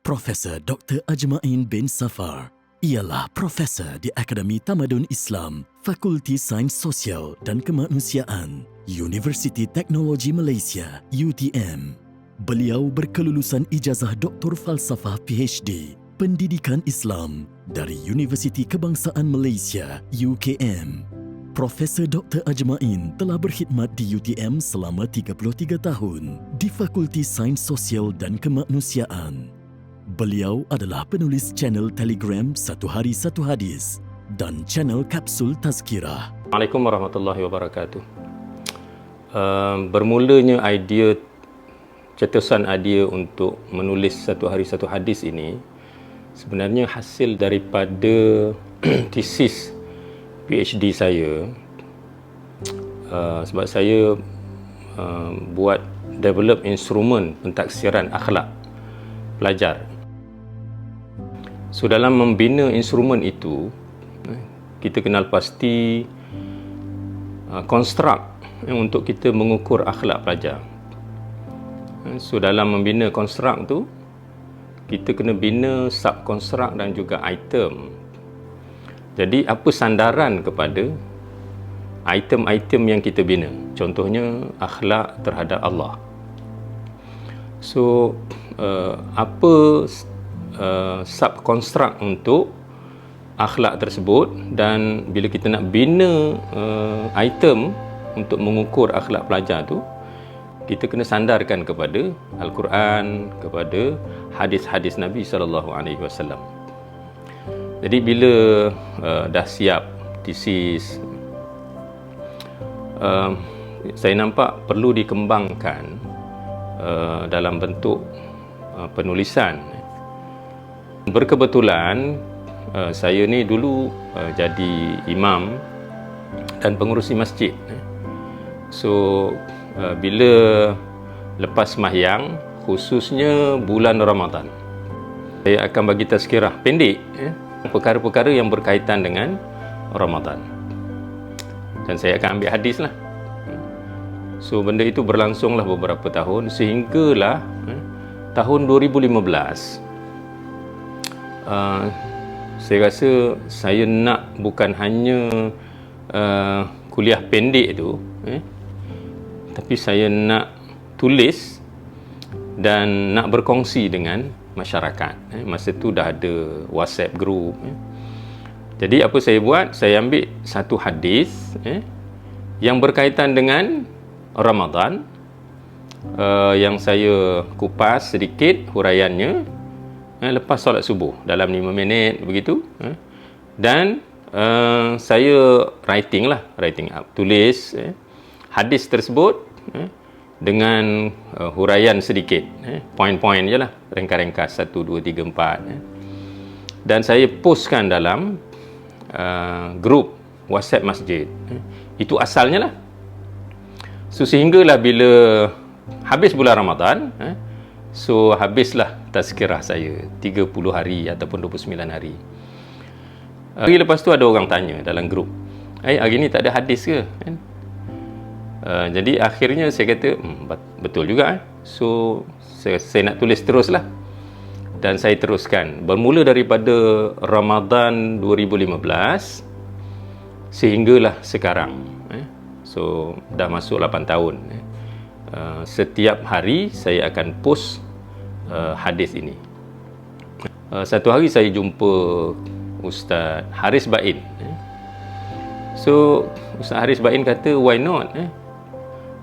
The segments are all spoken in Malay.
Profesor Dr. Ajmain bin Safar ialah profesor di Akademi Tamadun Islam, Fakulti Sains Sosial dan Kemanusiaan, Universiti Teknologi Malaysia (UTM). Beliau berkelulusan ijazah Doktor Falsafah PhD, Pendidikan Islam dari Universiti Kebangsaan Malaysia (UKM). Profesor Dr. Ajmain telah berkhidmat di UTM selama 33 tahun di Fakulti Sains Sosial dan Kemanusiaan. Beliau adalah penulis channel Telegram Satu Hari Satu Hadis dan channel Kapsul Tazkirah. Assalamualaikum warahmatullahi wabarakatuh. Bermulanya cetusan idea untuk menulis Satu Hari Satu Hadis ini sebenarnya hasil daripada tesis PhD saya. Sebab saya buat develop instrumen pentaksiran akhlak pelajar. So dalam membina instrumen itu, kita kenal pasti konstruk untuk kita mengukur akhlak pelajar. So dalam membina konstruk tu, kita kena bina subkonstruk dan juga item. Jadi apa sandaran kepada item-item yang kita bina? Contohnya akhlak terhadap Allah. So apa subkonstruk untuk akhlak tersebut, dan bila kita nak bina item untuk mengukur akhlak pelajar tu, kita kena sandarkan kepada Al-Quran, kepada hadis-hadis Nabi SAW. Jadi bila dah siap tesis, saya nampak perlu dikembangkan dalam bentuk penulisan. Berkebetulan saya ni dulu jadi imam dan pengurusi masjid. So bila lepas sembahyang, khususnya bulan Ramadan, saya akan bagi tazkirah pendek perkara-perkara yang berkaitan dengan Ramadan, dan saya akan ambil hadis lah. So benda itu berlangsunglah beberapa tahun sehinggalah tahun 2015. Saya rasa saya nak bukan hanya kuliah pendek tu, tapi saya nak tulis dan nak berkongsi dengan masyarakat. Masa tu dah ada WhatsApp group. Jadi apa saya buat? Saya ambil satu hadis yang berkaitan dengan Ramadan, yang saya kupas sedikit huraiannya lepas solat subuh dalam 5 minit begitu, dan saya writing up, tulis hadis tersebut dengan huraian sedikit, poin-poin je lah, ringkas-ringkas 1, 2, 3, 4, dan saya postkan dalam grup WhatsApp masjid. Itu asalnya lah. So sehinggalah bila habis bulan Ramadan, so habislah tazkirah saya 30 hari ataupun 29 hari. Lepas tu ada orang tanya dalam grup, hari ni tak ada hadis ke? Jadi akhirnya saya kata, betul juga. So saya nak tulis teruslah, dan saya teruskan bermula daripada Ramadan 2015 sehinggalah sekarang. So dah masuk 8 tahun. Setiap hari saya akan post hadis ini. Satu hari saya jumpa Ustaz Haris Bain. So Ustaz Haris Bain kata, why not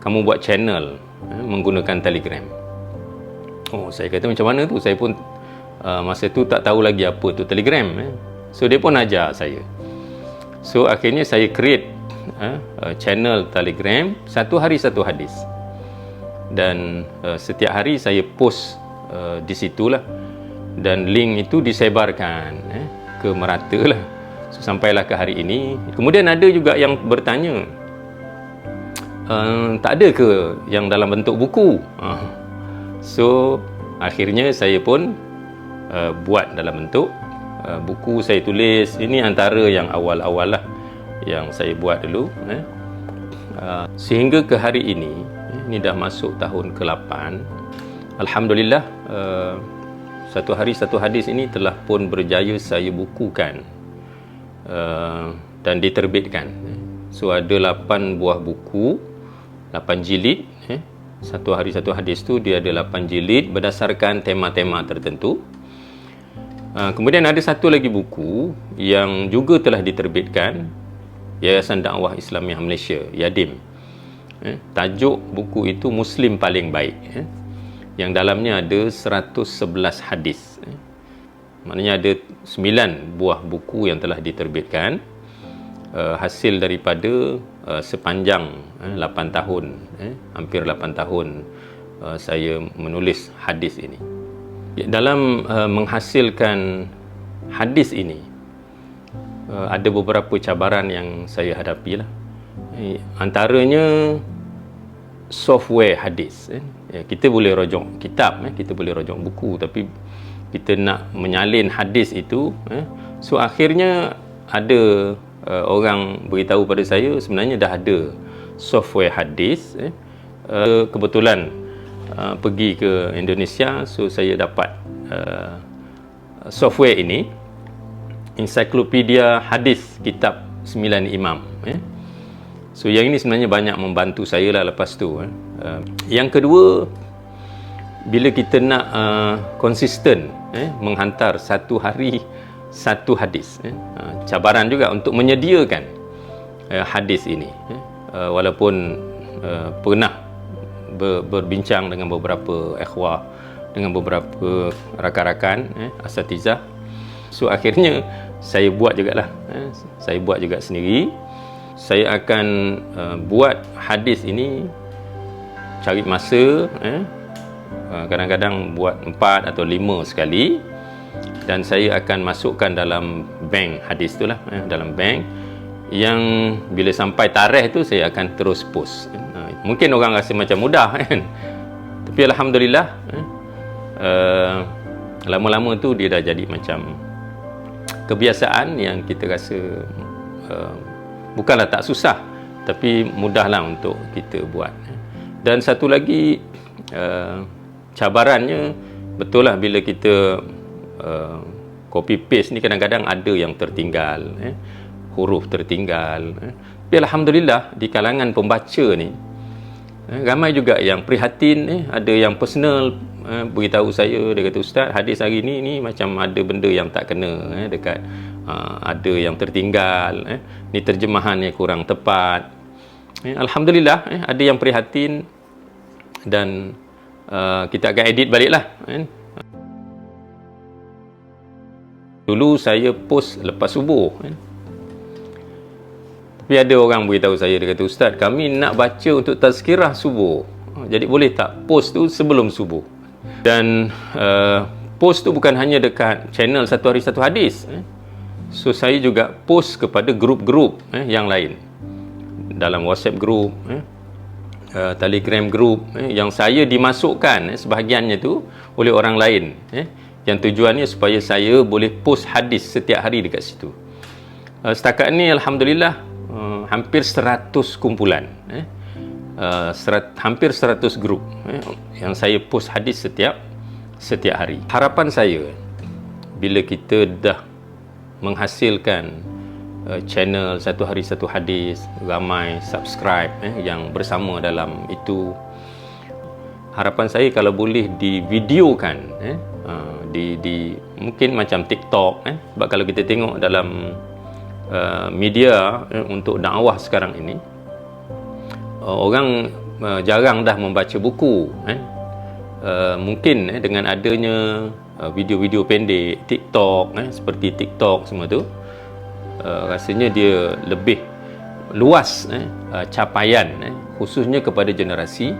kamu buat channel menggunakan Telegram. Saya kata, macam mana tu? Saya pun masa tu tak tahu lagi apa tu Telegram. So dia pun ajar saya. So akhirnya saya create channel Telegram Satu Hari Satu Hadis, dan setiap hari saya post di situlah, dan link itu disebarkan ke merata lah. So, sampailah ke hari ini. Kemudian ada juga yang bertanya, tak ada ke yang dalam bentuk buku? So akhirnya saya pun buat dalam bentuk buku. Saya tulis, ini antara yang awal-awal lah yang saya buat dulu, sehingga ke hari ini dah masuk tahun ke-8. Alhamdulillah, Satu Hari Satu Hadis ini telah pun berjaya saya bukukan dan diterbitkan. So ada 8 buah buku, 8 jilid. Satu Hari Satu Hadis tu dia ada 8 jilid berdasarkan tema-tema tertentu. Kemudian ada satu lagi buku yang juga telah diterbitkan, Yayasan Dakwah Islamiah Malaysia, YADIM. Tajuk buku itu Muslim Paling Baik, yang dalamnya ada 111 hadis. Maknanya ada 9 buah buku yang telah diterbitkan, hasil daripada sepanjang 8 tahun, hampir 8 tahun saya menulis hadis ini. Dalam menghasilkan hadis ini, ada beberapa cabaran yang saya hadapi lah. Antaranya software hadis. Kita boleh rojok kitab, kita boleh rojok buku, tapi kita nak menyalin hadis itu, so akhirnya ada orang beritahu pada saya sebenarnya dah ada software hadis. Kebetulan pergi ke Indonesia, so saya dapat software ini, Ensiklopedia Hadis Kitab 9 Imam. So yang ini sebenarnya banyak membantu saya lah lepas tu. Yang kedua, bila kita nak konsisten menghantar satu hari satu hadis, cabaran juga untuk menyediakan hadis ini. Walaupun pernah berbincang dengan beberapa ikhwah, dengan beberapa rakan-rakan asatizah, so akhirnya saya buat jugalah. Saya buat juga sendiri. Saya akan buat hadis ini, cari masa, kadang-kadang buat 4 atau 5 sekali, dan saya akan masukkan dalam bank hadis tu lah, dalam bank, yang bila sampai tarikh tu saya akan terus post. Mungkin orang rasa macam mudah kan, tapi alhamdulillah lama-lama tu dia dah jadi macam kebiasaan yang kita rasa bukanlah tak susah, tapi mudahlah untuk kita buat. Dan satu lagi cabarannya, betul lah bila kita copy paste ni kadang-kadang ada yang tertinggal, huruf tertinggal. Tapi alhamdulillah di kalangan pembaca ni ramai juga yang prihatin, ada yang personal beritahu saya, dia kata, "Ustaz, hadis hari ni macam ada benda yang tak kena dekat, ada yang tertinggal, ni terjemahannya kurang tepat." Alhamdulillah ada yang prihatin, dan kita akan edit balik lah. Dulu saya post lepas subuh, tapi ada orang beritahu saya, dia kata, "Ustaz, kami nak baca untuk tazkirah subuh, jadi boleh tak post tu sebelum subuh?" Dan post tu bukan hanya dekat channel Satu Hari Satu Hadis, so saya juga post kepada grup-grup yang lain, dalam WhatsApp group, Telegram group, yang saya dimasukkan sebahagiannya tu oleh orang lain, yang tujuannya supaya saya boleh post hadis setiap hari dekat situ. Setakat ni alhamdulillah hampir 100 kumpulan, hampir 100 grup yang saya post hadis setiap hari. Harapan saya, bila kita dah menghasilkan channel Satu Hari Satu Hadis, ramai subscribe yang bersama dalam itu, harapan saya kalau boleh divideokan, di mungkin macam TikTok, sebab kalau kita tengok dalam media untuk dakwah sekarang ini, orang jarang dah membaca buku. Mungkin dengan adanya video-video pendek, TikTok, seperti TikTok semua tu, rasanya dia lebih luas capaian, khususnya kepada generasi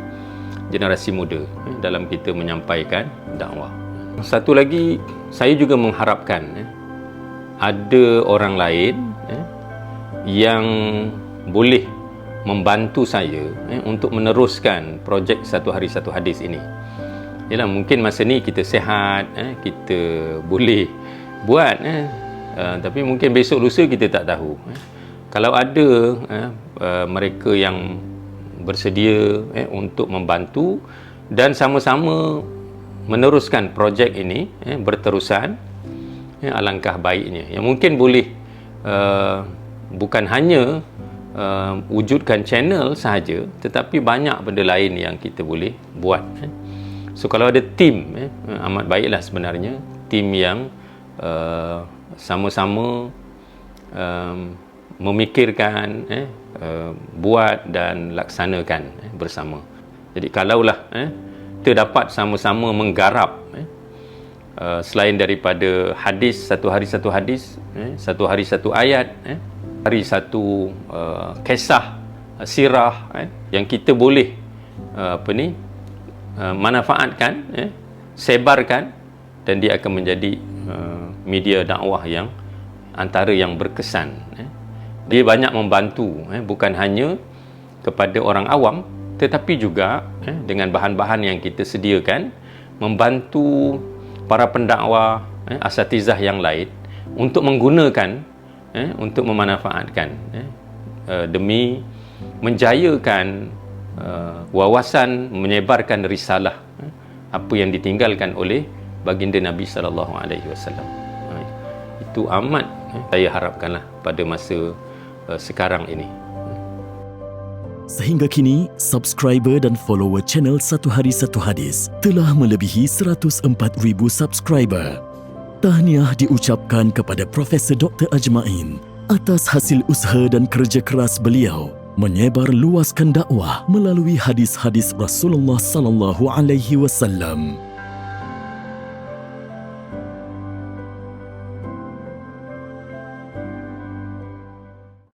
muda dalam kita menyampaikan dakwah. Satu lagi, saya juga mengharapkan ada orang lain yang boleh membantu saya untuk meneruskan projek Satu Hari Satu Hadis ini. Yalah, mungkin masa ni kita sihat, kita boleh buat, tapi mungkin besok lusa kita tak tahu. Kalau ada mereka yang bersedia untuk membantu dan sama-sama meneruskan projek ini berterusan, alangkah baiknya. Yang mungkin boleh bukan hanya wujudkan channel sahaja, tetapi banyak benda lain yang kita boleh buat. So kalau ada tim, amat baiklah sebenarnya, tim yang sama-sama memikirkan, buat dan laksanakan bersama. Jadi kalaulah kita dapat sama-sama menggarap, selain daripada hadis, satu hari satu hadis, satu hari satu ayat, hari satu kisah sirah, yang kita boleh manfaatkan, sebarkan, dan dia akan menjadi media dakwah yang antara yang berkesan. Dia banyak membantu, bukan hanya kepada orang awam, tetapi juga dengan bahan-bahan yang kita sediakan, membantu para pendakwah, asatizah yang lain untuk menggunakan, untuk memanfaatkan, demi menjayakan wawasan, menyebarkan risalah apa yang ditinggalkan oleh baginda Nabi SAW. Itu amat saya harapkanlah pada masa sekarang ini. Sehingga kini, subscriber dan follower channel Satu Hari Satu Hadis telah melebihi 104,000 subscriber. Tahniah diucapkan kepada Profesor Dr. Ajmain atas hasil usaha dan kerja keras beliau menyebar luaskan dakwah melalui hadis-hadis Rasulullah sallallahu alaihi wasallam.